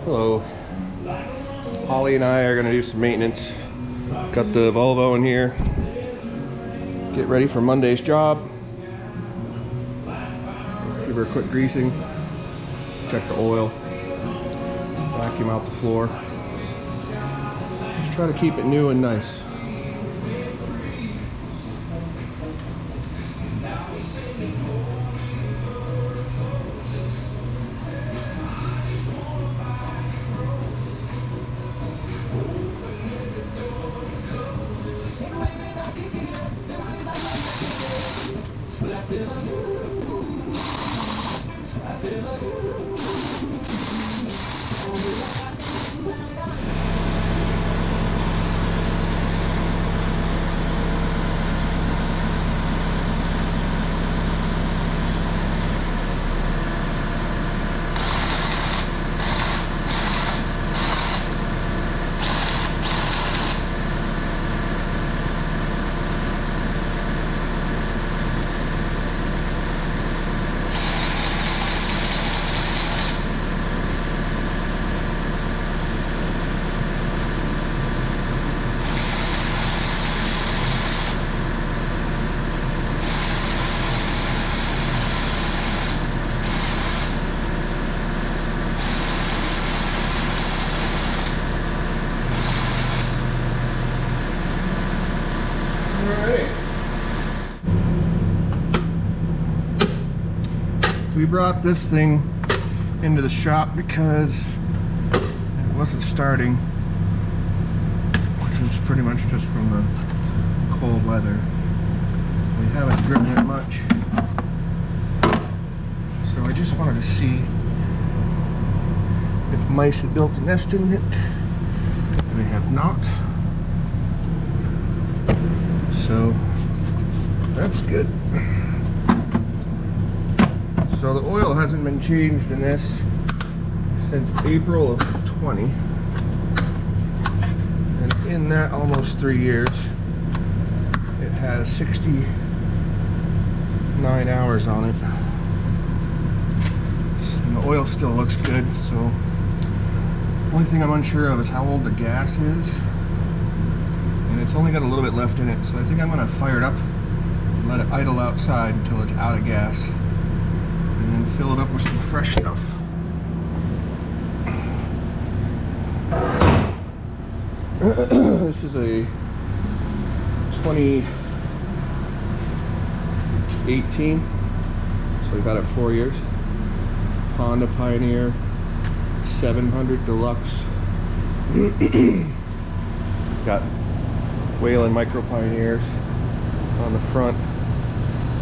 Hello. Holly and I are going to do some maintenance. Got the Volvo in here. Get ready for Monday's job. Give her a quick greasing. Check the oil. Vacuum out the floor. Just try to keep it new and nice. We brought this thing into the shop because it wasn't starting, which was pretty much just from the cold weather. We haven't driven it much, so I just wanted to see if mice had built a nest in it, and they have not. So that's good. So the oil hasn't been changed in this since April of 20. And in that almost 3 years, it has 69 hours on it. And the oil still looks good, so the only thing I'm unsure of is how old the gas is. And it's only got a little bit left in it, so I think I'm gonna fire it up and let it idle outside until it's out of gas. And then fill it up with some fresh stuff. This is a 2018, so we've had it 4 years. Honda Pioneer 700 Deluxe. Got Welding Micro Pioneers on the front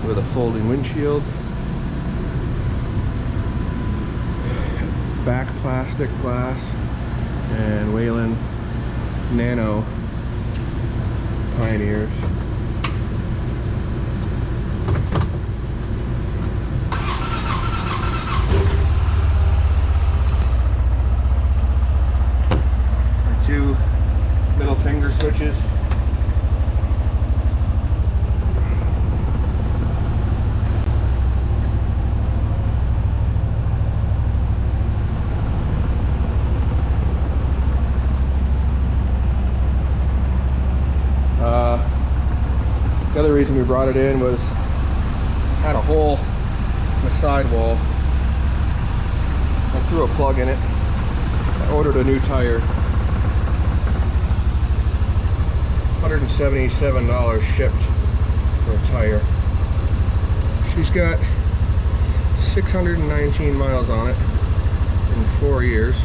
with a folding windshield. Back plastic glass and Welding Nano Pioneers. Our 2 middle finger switches. The other reason we brought it in was had a hole in the sidewall. I threw a plug in it. I ordered a new tire. $177 shipped for a tire. She's got 619 miles on it in 4 years,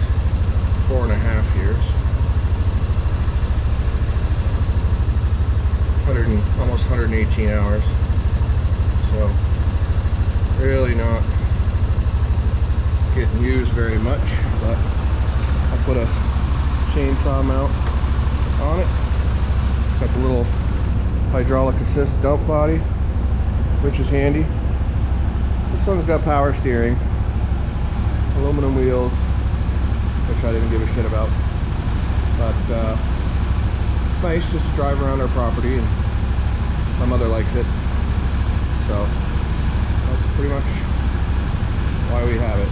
4.5 years. Almost 118 hours, so really not getting used very much, but I put a chainsaw mount on it. It's got the little hydraulic assist dump body, which is handy. This one's got power steering, aluminum wheels, which I didn't give a shit about, but it's nice just to drive around our property, and my mother likes it, so that's pretty much why we have it.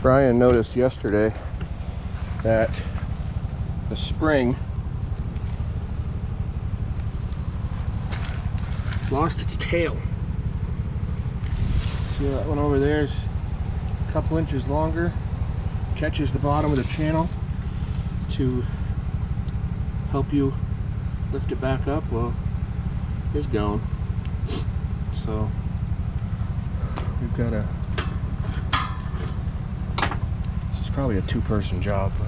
Brian noticed yesterday that the spring lost its tail. See that one over there is a couple inches longer, catches the bottom of the channel to help you lift it back up. Well, it's gone. So we've got a, this is probably a two-person job, but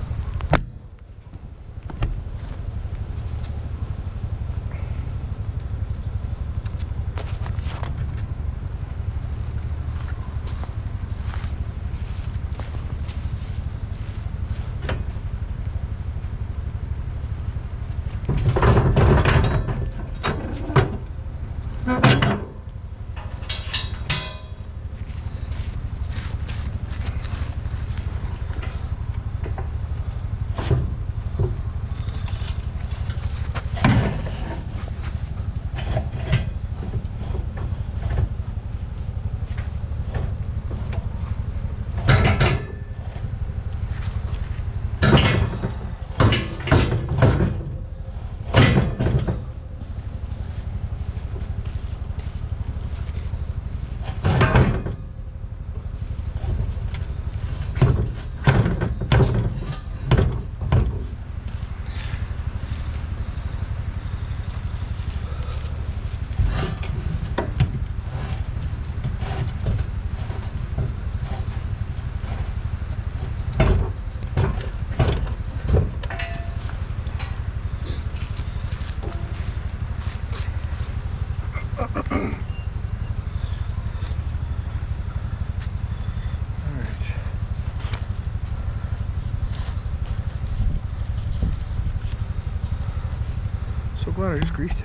so glad I just greased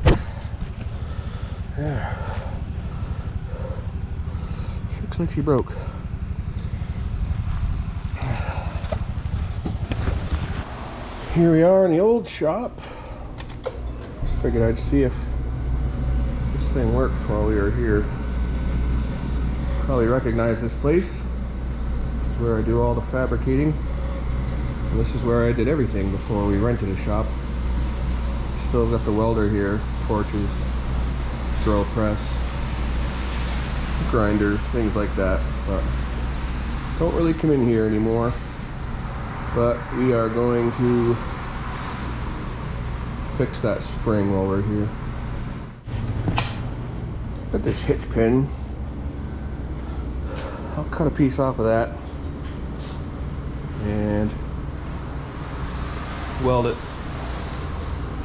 it. There. Looks like she broke. Here we are in the old shop. Figured I'd see if this thing worked while we were here. Probably recognize this place. It's where I do all the fabricating. And this is where I did everything before we rented a shop. Still got the welder here, torches, drill press, grinders, things like that. But don't really come in here anymore. But we are going to fix that spring while we're here. Got this hitch pin. I'll cut a piece off of that and weld it,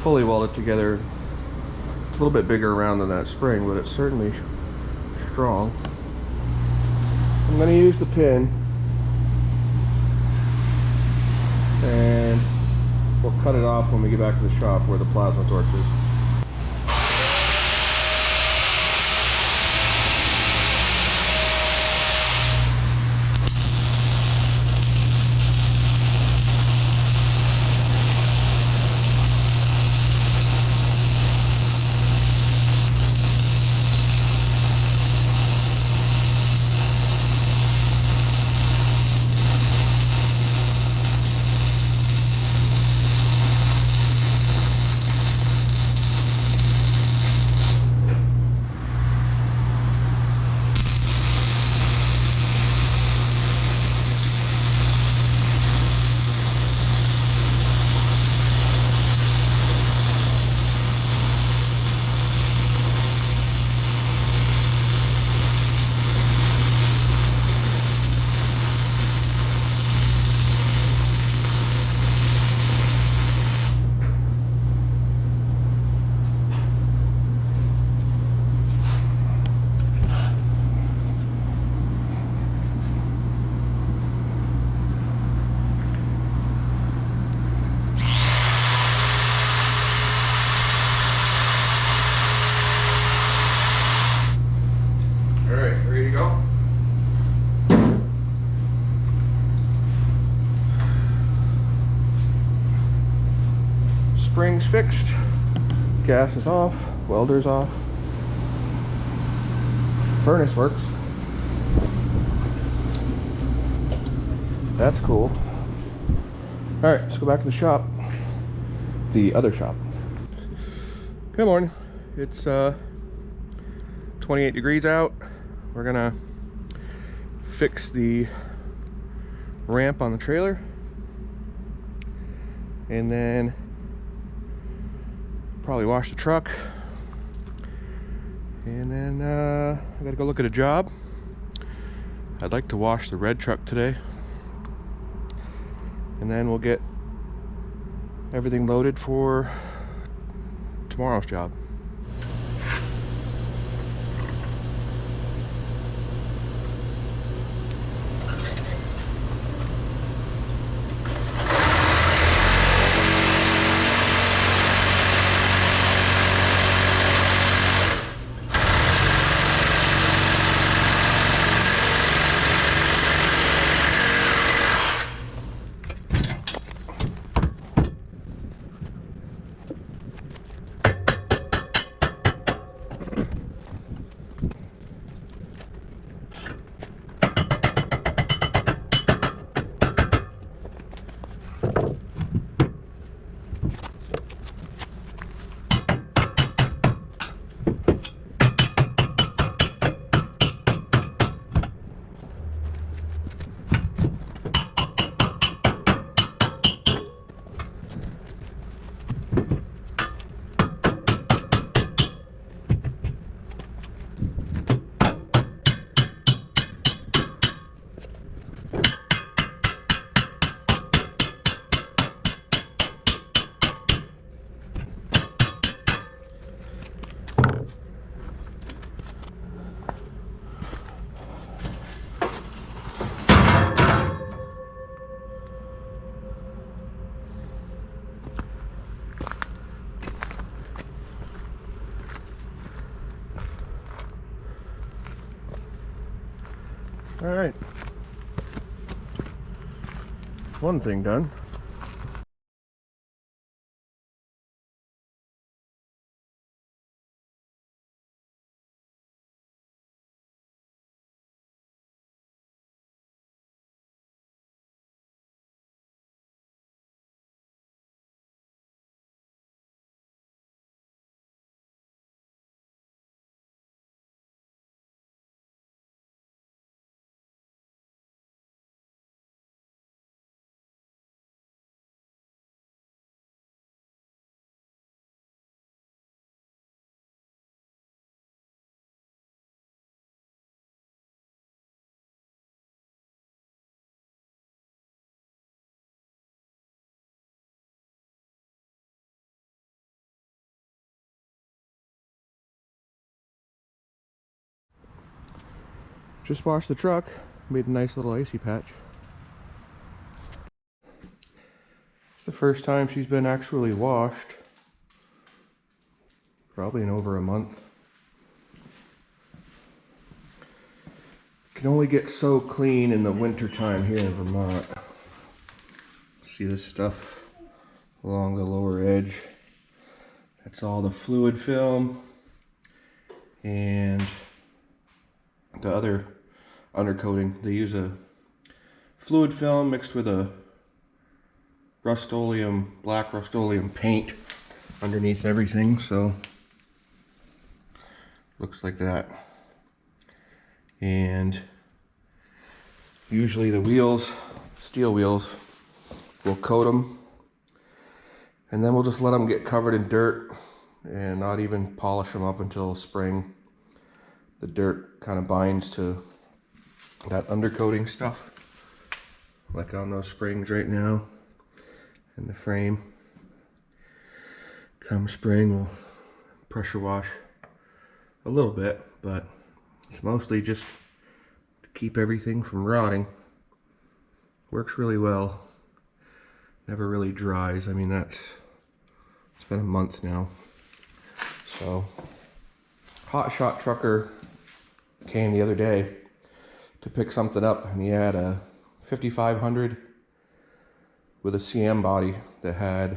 fully weld it together. It's a little bit bigger around than that spring, but it's certainly strong. I'm going to use the pin and we'll cut it off when we get back to the shop where the plasma torch is. Spring's fixed, gas is off, welder's off, furnace works. That's cool. All right, let's go back to the shop. The other shop. Good morning. It's 28 degrees out. We're gonna fix the ramp on the trailer, and then probably wash the truck, and then I gotta go look at a job. I'd like to wash the red truck today, and then we'll get everything loaded for tomorrow's job. All right, one thing done. Just washed the truck, made a nice little icy patch. It's the first time she's been actually washed, probably in over a month. Can only get so clean in the winter time here in Vermont. See this stuff along the lower edge? That's all the fluid film, and the other undercoating. They use a fluid film mixed with a Rust-Oleum, black Rust-Oleum paint underneath everything, so looks like that. And usually the wheels, steel wheels, we'll coat them, and then we'll just let them get covered in dirt and not even polish them up until spring. The dirt kind of binds to that undercoating stuff, like on those springs right now in the frame. Come spring, we'll pressure wash a little bit, but it's mostly just to keep everything from rotting. Works really well. Never really dries. I mean, it's been a month now. So, Hot Shot trucker came the other day to pick something up, and he had a 5500 with a CM body that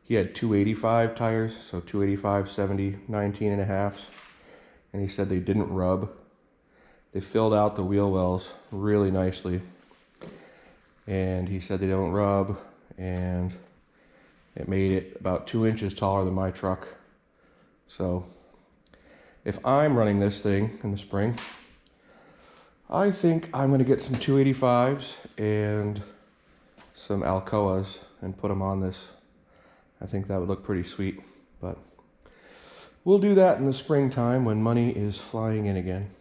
he had 285 tires, so 285, 70, 19 and a halves, and he said they didn't rub. They filled out the wheel wells really nicely, and he said they don't rub, and it made it about 2 inches taller than my truck. So if I'm running this thing in the spring, I think I'm going to get some 285s and some Alcoas and put them on this. I think that would look pretty sweet, but we'll do that in the springtime when money is flying in again.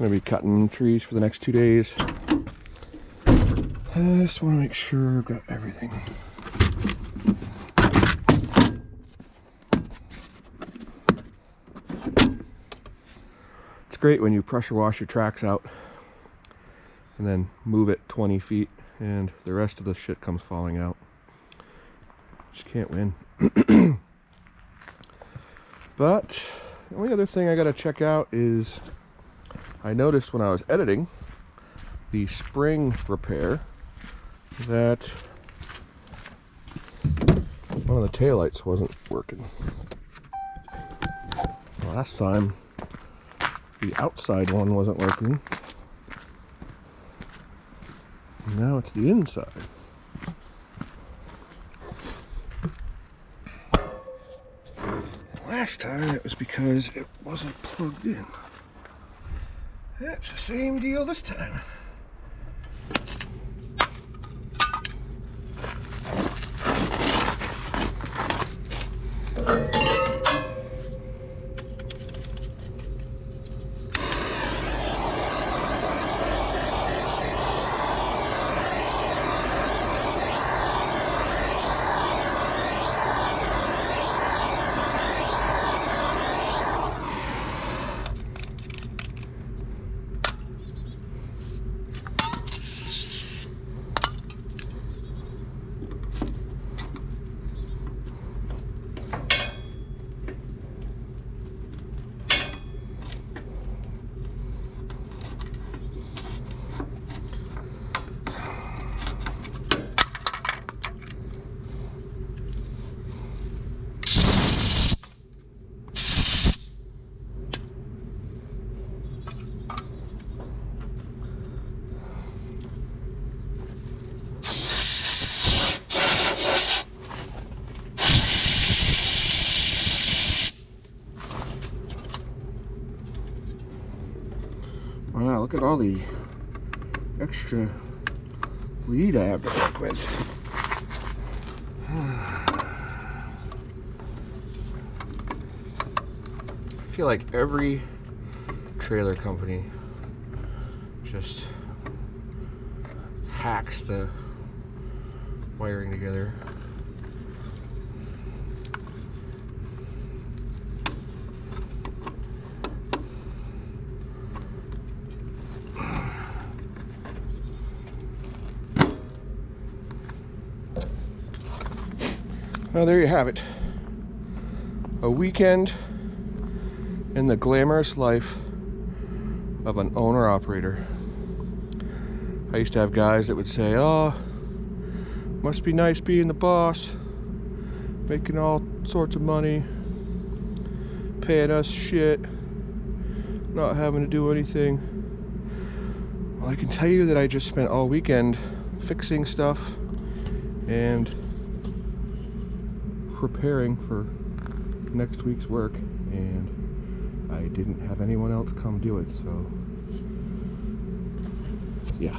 I'm gonna be cutting trees for the next 2 days. I just want to make sure I've got everything. It's great when you pressure wash your tracks out and then move it 20 feet and the rest of the shit comes falling out. Just can't win. But the only other thing I gotta check out is I noticed when I was editing the spring repair that one of the taillights wasn't working. Last time the outside one wasn't working. Now it's the inside. Last time it was because it wasn't plugged in. It's the same deal this time. Wow, look at all the extra lead I have to work with. I feel like every trailer company just hacks the wiring together. Well, there you have it. A weekend in the glamorous life of an owner-operator. I used to have guys that would say, oh, must be nice being the boss, making all sorts of money, paying us shit, not having to do anything. Well, I can tell you that I just spent all weekend fixing stuff and preparing for next week's work, and I didn't have anyone else come do it, so yeah.